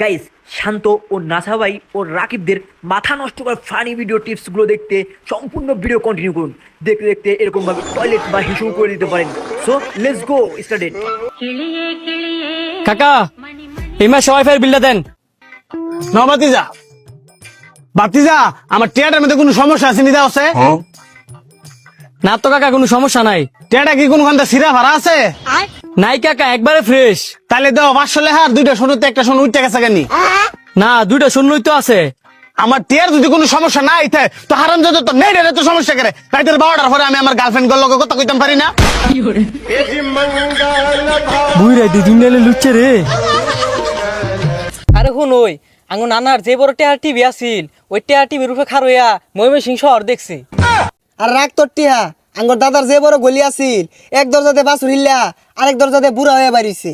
Guys, শান্ত ও NASA ভাই ও রাকিবদের মাথা নষ্ট করা ফানি ভিডিও টিপসগুলো দেখতে সম্পূর্ণ ভিডিও কন্টিনিউ করুন। দেখতে দেখতে এরকমভাবে টয়লেট বা হিসু করে দিতে পারেন। So let's go started. কাকা এই মাসে ওয়াইফাই বিলটা দেন। না বাতিজা, বাতিজা আমার টিয়াটার মধ্যে কোনো সমস্যা আছে? নিদা আছে না তো কাকা কোনো সমস্যা নাই। টিয়াটা কি কোনখানটা সিরা ভাড়া আছে? নাই কাকা একবারে ফ্রেশ। তাহলে দাও 500 লেহার, দুইটা শোনোতে একটা শোনো উঠতে গেছে কেন? না দুইটা শূন্যই তো আছে। আমার টিয়ার যদি কোনো সমস্যা নাই থাকে তো হারাম যদি তো নেই রে তো সমস্যা করে তাই তোর 12টার পরে আমি আমার গার্লফ্রেন্ড গুলোর লগে কথা কইতাম পারি না? বুইরা দিদিন নেলে লুচ্ছে রে। আরে শুন ওই আঙ্গু নানার যে বড় টেয়ার টিভি আছিল ওই টেয়ার টিভির উপরে খারইয়া ময়মনসিংহ শহর দেখছি। আর রাগ তোর টিহা আঙ্গর দাদার যে বড় গলি আছিল, এক দরজাতে বাছুর হিল্লা আরেক দরজাতে বুড়া হয়ে বাড়িছে।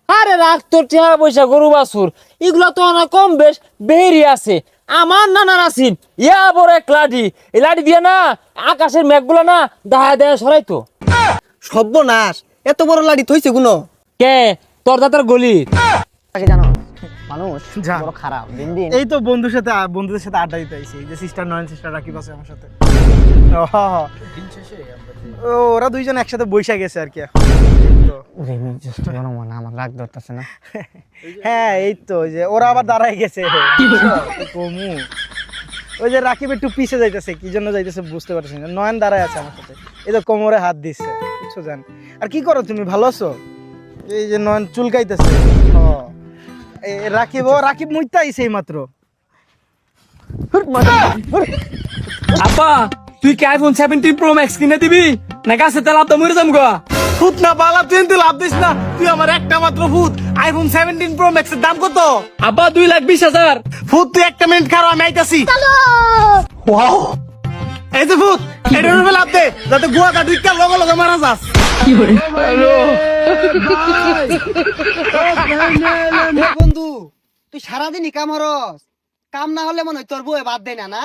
আরে রাখ তোর টেয়া পয়সা গরু বাছুর এগুলা তো অনেক কম বেশ বেরি আছে। আমার নানার আছিল ইয়া বড় এক লাঠি, এই লাঠি দিয়ে না আকাশের মেঘগুলো না দায়া দায়া সরাইতো। সর্বনাশ, এত বড় লাড়ি থইছে গুনো? কে তোর দাদার গলি জানো মানুষ বড় খারাপ দিন দিন। এই তো বন্ধুদের সাথে আড্ডা দিতে আইছি। এই যে সিস্টার নয়ন সিস্টার রাকিব আছে আমার সাথে। ওরা দুইজন একসাথে বৈশা গেছে আর কি। আমার রাগ ধরতেছে না। হ্যাঁ এই তো ওই যে ওরা আবার দাঁড়ায় গেছে। কমু ওই যে রাকিব একটু পিছে যাইতেছে, কি জন্য যাইতেছে বুঝতে পারছি না। নয়ন দাঁড়ায় আছে আমার সাথে, এই তো কোমরে হাত দিচ্ছে, বুঝছো জান। আর কি করো তুমি, ভালো আছো? এই যে নয়ন চুলকাইতেছে। রাকিব মুইতা আইছে এই মাত্র। আপা তুই কি আইফোন 17 প্রো ম্যাক্স কিনে দিবি না গাছে তেল আপটা মরে যাম গো। ফুট না বালা, তুই লাভ দিস না। তুই আমার একটা মাত্র ফুট। আইফোন 17 প্রো ম্যাক্স এর দাম কত? আব্বা 2,20,000। ফুট তুই একটা মিনিট খারো, আমি আইতাছি। ওয়াও, এই যে ফুট এটার উপরে লাভ দে যাতে গুয়া কা দুইটা লগে লগে মারা যাস। বন্ধু তুই সারাদিনই কাম হরস, কাম না হলে মনে হয় তোর বউয়ে বাদ দেয় না না?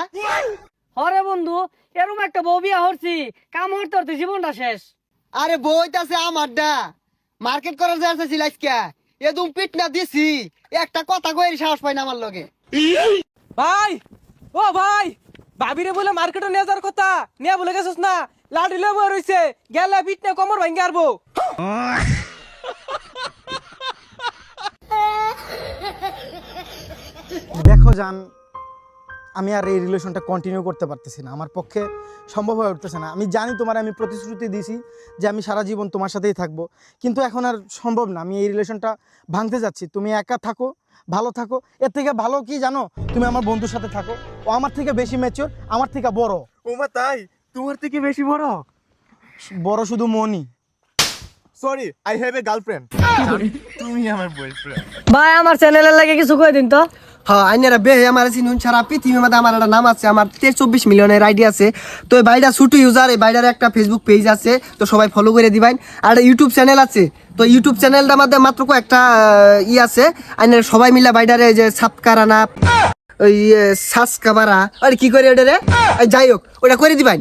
হরে বন্ধু এরকম একটা বউ বিয়া হরছি, কাম হরতে হরতে জীবনটা শেষ। আরে বইতাছে আমার ডা মার্কেট করার যাচ্ছিল আজকে, এদম পিট না দিছি একটা কথা কইরি সাহস পাই না আমার লগে। ভাই ও ভাই, ভাবিরে বলে মার্কেটে নিয়ে যাওয়ার কথা নিয়ে বলে গেছিস না, লাঠি লয়ে বয়ে রইছে, গেলে পিট না কোমর ভাঙ্গে আরবো। দেখো জান, আমি আর এই রিলেশনটা কন্টিনিউ করতে পারতেছি না, আমার পক্ষে সম্ভব হয়ে উঠতেছে না। আমি জানি তোমার আমি প্রতিশ্রুতি দিয়েছি যে আমি সারা জীবন তোমার সাথেই থাকবো, কিন্তু এখন আর সম্ভব না। আমি এই রিলেশনটা ভাঙতে যাচ্ছি। তুমি একা থাকো, ভালো থাকো। এর থেকে ভালো কি জানো, তুমি আমার বন্ধুর সাথে থাকো। ও আমার থেকে বেশি ম্যাচিওর, আমার থেকে বড়। ওমা তাই? তোমার থেকে বেশি বড়? বড় শুধু মনি। Sorry, I have a girlfriend. তুমি আমার বয়ফ্রেন্ড। ভাই আমার চ্যানেলের লাগে কিছু কই দিন তো। হ্যাঁ আইনারা বে আমার চিনুন সারা পৃথিবীর মধ্যে আমার একটা নাম আছে, আমার 23-24 মিলিয়নের আইডি আছে। তো এই ভাইটা ছুটু ইউজার, এই ভাইটার একটা ফেসবুক পেজ আছে, তো সবাই ফলো করে দিবেন। আর ইউটিউব চ্যানেল আছে, তো ইউটিউব চ্যানেলটার মধ্যে মাত্র একটা আছে। আইনারা সবাই মিলে ভাইটারে যে সাবকারানা ওই সাসকাবারা আর কি করে ওটা রে, যাই হোক ওটা করে দিবেন।